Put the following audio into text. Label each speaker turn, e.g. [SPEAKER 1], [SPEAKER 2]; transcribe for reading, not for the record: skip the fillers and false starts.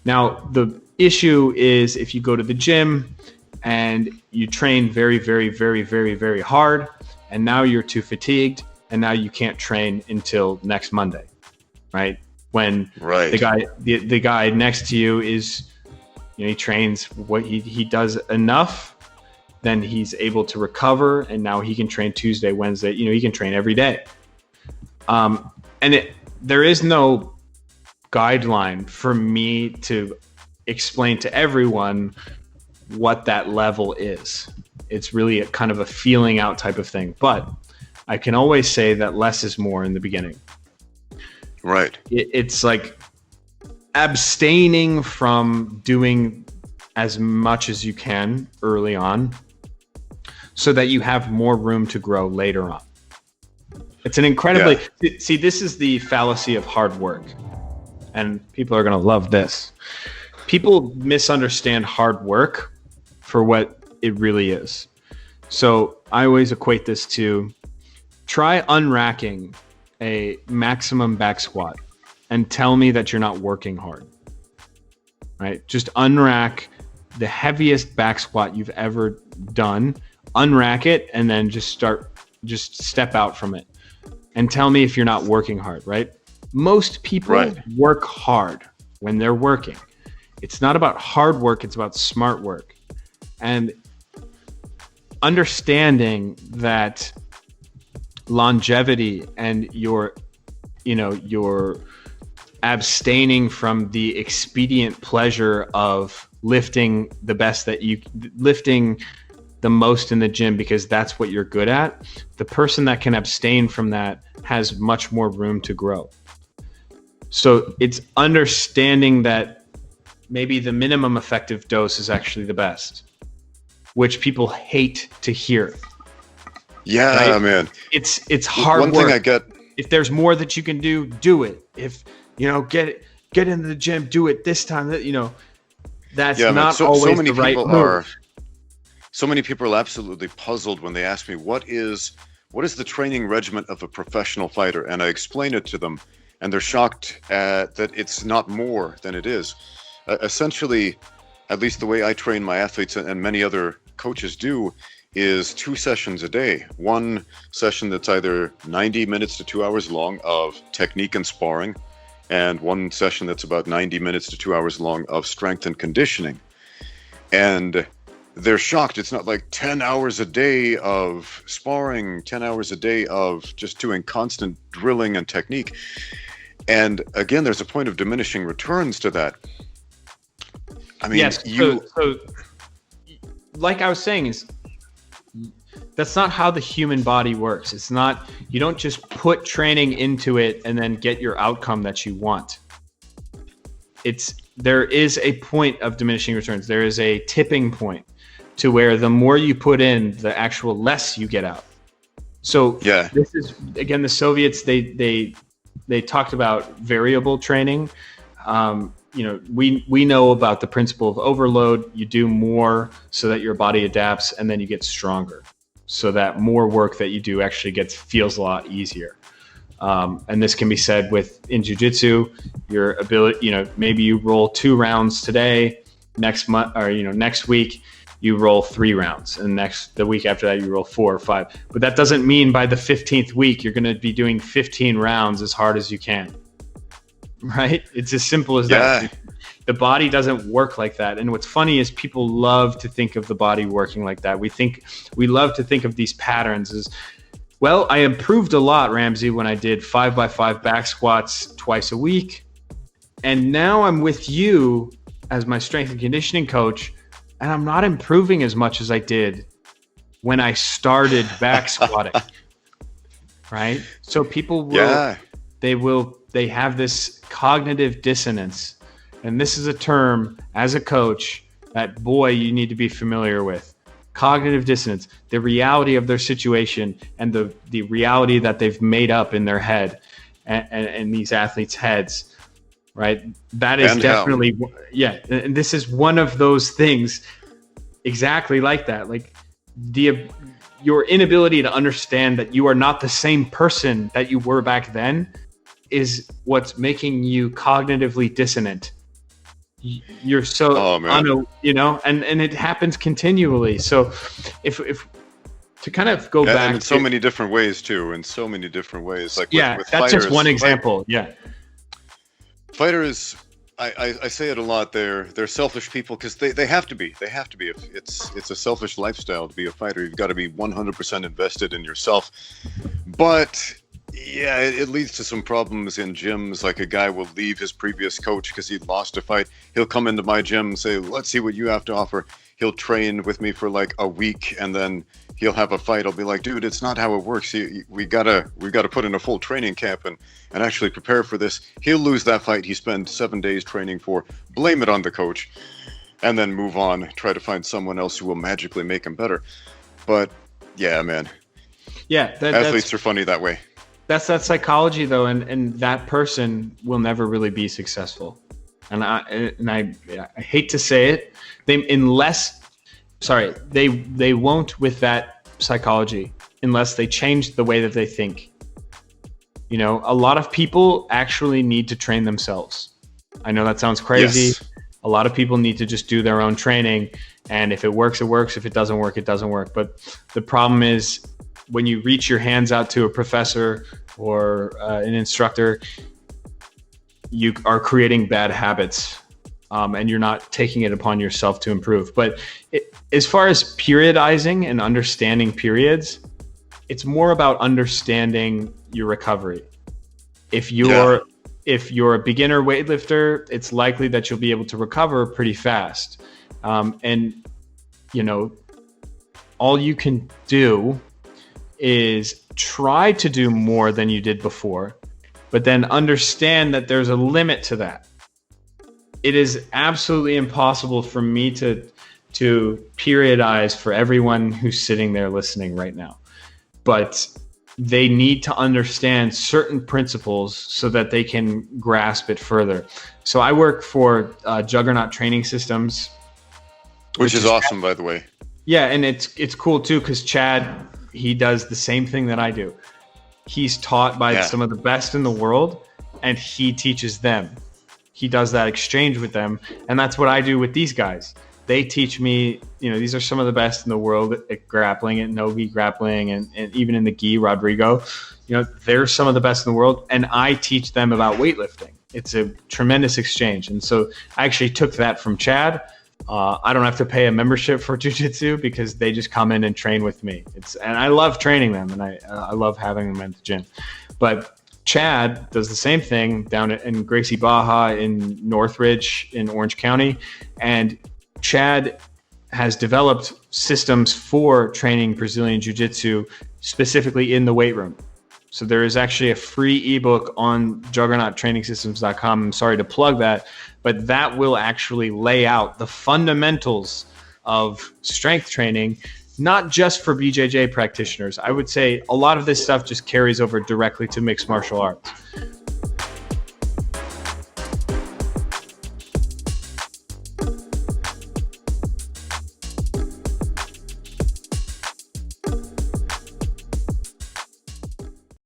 [SPEAKER 1] Now, the issue is if you go to the gym and you train very, very, very, very, very hard, and now you're too fatigued, and now you can't train until next Monday, right? When the guy next to you is, he trains what he does enough, then he's able to recover, and now he can train Tuesday, Wednesday. He can train every day. There is no guideline for me to explain to everyone what that level is. It's really a kind of a feeling out type of thing. But I can always say that less is more in the beginning.
[SPEAKER 2] Right.
[SPEAKER 1] It's like abstaining from doing as much as you can early on so that you have more room to grow later on. It's an incredibly... Yeah. See, this is the fallacy of hard work. And people are going to love this. People misunderstand hard work for what it really is. So I always equate this to try unracking a maximum back squat and tell me that you're not working hard, right? Just unrack the heaviest back squat you've ever done, unrack it, and then just step out from it and tell me if you're not working hard, right? Most people work hard when they're working. It's not about hard work, it's about smart work. And understanding that longevity and your abstaining from the expedient pleasure of lifting the most in the gym because that's what you're good at, the person that can abstain from that has much more room to grow. So it's understanding that maybe the minimum effective dose is actually the best, which people hate to hear.
[SPEAKER 2] Yeah, right? Man.
[SPEAKER 1] It's hard work.
[SPEAKER 2] One thing I get...
[SPEAKER 1] If there's more that you can do it. If, get into the gym, do it this time, that's not always the right move.
[SPEAKER 2] So many people are absolutely puzzled when they ask me, what is the training regimen of a professional fighter? And I explain it to them, and they're shocked that it's not more than it is. Essentially, at least the way I train my athletes and many other coaches do, is 2 sessions a day. One session that's either 90 minutes to 2 hours long of technique and sparring, and one session that's about 90 minutes to 2 hours long of strength and conditioning. And they're shocked. It's not like 10 hours a day of sparring, 10 hours a day of just doing constant drilling and technique. And again, there's a point of diminishing returns to that. I mean,
[SPEAKER 1] yes, so like I was saying, that's not how the human body works. It's not, you don't just put training into it and then get your outcome that you want. There is a point of diminishing returns. There is a tipping point to where the more you put in, the actual less you get out. So This is, again, the Soviets, they talked about variable training. We know about the principle of overload. You do more so that your body adapts, and then you get stronger, so that more work that you do actually feels a lot easier. And this can be said in jiu-jitsu, your ability, maybe you roll 2 rounds today, next month, or, next week you roll 3 rounds, and the week after that you roll 4 or 5. But that doesn't mean by the 15th week, you're going to be doing 15 rounds as hard as you can. Right? It's as simple as that. The body doesn't work like that. And what's funny is people love to think of the body working like that. We love to think of these patterns as, well, I improved a lot, Ramsey, when I did 5x5 back squats twice a week. And now I'm with you as my strength and conditioning coach, and I'm not improving as much as I did when I started back squatting. Right? So people will, they have this cognitive dissonance. And this is a term as a coach that, boy, you need to be familiar with. Cognitive dissonance, the reality of their situation and the reality that they've made up in their head and these athletes' heads, right? That is definitely, and this is one of those things exactly like that. Like your inability to understand that you are not the same person that you were back then is what's making you cognitively dissonant. you're so,
[SPEAKER 2] Oh man.
[SPEAKER 1] you know, and it happens continually. So if to kind of go
[SPEAKER 2] Yeah,
[SPEAKER 1] back
[SPEAKER 2] and in so many different ways too. In so many different ways, like
[SPEAKER 1] yeah,
[SPEAKER 2] with
[SPEAKER 1] that's
[SPEAKER 2] fighters,
[SPEAKER 1] just one example. Yeah.
[SPEAKER 2] fighters. I say it a lot. They're selfish people because they have to be. They have to be. If it's a selfish lifestyle to be a fighter. You've got to be 100% invested in yourself. But yeah, it leads to some problems in gyms. Like a guy will leave his previous coach because he lost a fight. He'll come into my gym and say, "Let's see what you have to offer." He'll train with me for like a week, and then he'll have a fight. I'll be like, "Dude, it's not how it works. We gotta put in a full training camp and actually prepare for this." He'll lose that fight he spent 7 days training for, blame it on the coach, and then move on. Try to find someone else who will magically make him better. But yeah, man,
[SPEAKER 1] Yeah,
[SPEAKER 2] athletes are funny that way.
[SPEAKER 1] that's that psychology though, and that person will never really be successful. And I hate to say it, they won't with that psychology unless they change the way that they think. You know, a lot of people actually need to train themselves. I know that sounds crazy.
[SPEAKER 2] Yes.
[SPEAKER 1] A lot of people need to just do their own training, and if it works, it works. If it doesn't work, it doesn't work. But the problem is when you reach your hands out to a professor or an instructor, you are creating bad habits, and you're not taking it upon yourself to improve. But as far as periodizing and understanding periods, it's more about understanding your recovery. If you're a beginner weightlifter, it's likely that you'll be able to recover pretty fast. And you know, all you can do is try to do more than you did before, but then understand that there's a limit to that. It is absolutely impossible for me to periodize for everyone who's sitting there listening right now. But they need to understand certain principles so that they can grasp it further. So I work for Juggernaut Training Systems.
[SPEAKER 2] Which is awesome, by the way.
[SPEAKER 1] Yeah, and it's cool too because Chad, he does the same thing that I do. He's taught by some of the best in the world, and he teaches them. He does that exchange with them, and that's what I do with these guys. They teach me, you know, these are some of the best in the world at grappling, at no-gi grappling, and even in the gi, Rodrigo. You know, they're some of the best in the world, and I teach them about weightlifting. It's a tremendous exchange, and so I actually took that from Chad. I don't have to pay a membership for jiu-jitsu because they just come in and train with me. And I love training them, and I love having them at the gym. But Chad does the same thing down in Gracie Baja in Northridge in Orange County, and Chad has developed systems for training Brazilian Jiu-Jitsu specifically in the weight room. So there is actually a free ebook on juggernauttrainingsystems.com. I'm sorry to plug that, but that will actually lay out the fundamentals of strength training, not just for BJJ practitioners. I would say a lot of this stuff just carries over directly to mixed martial arts.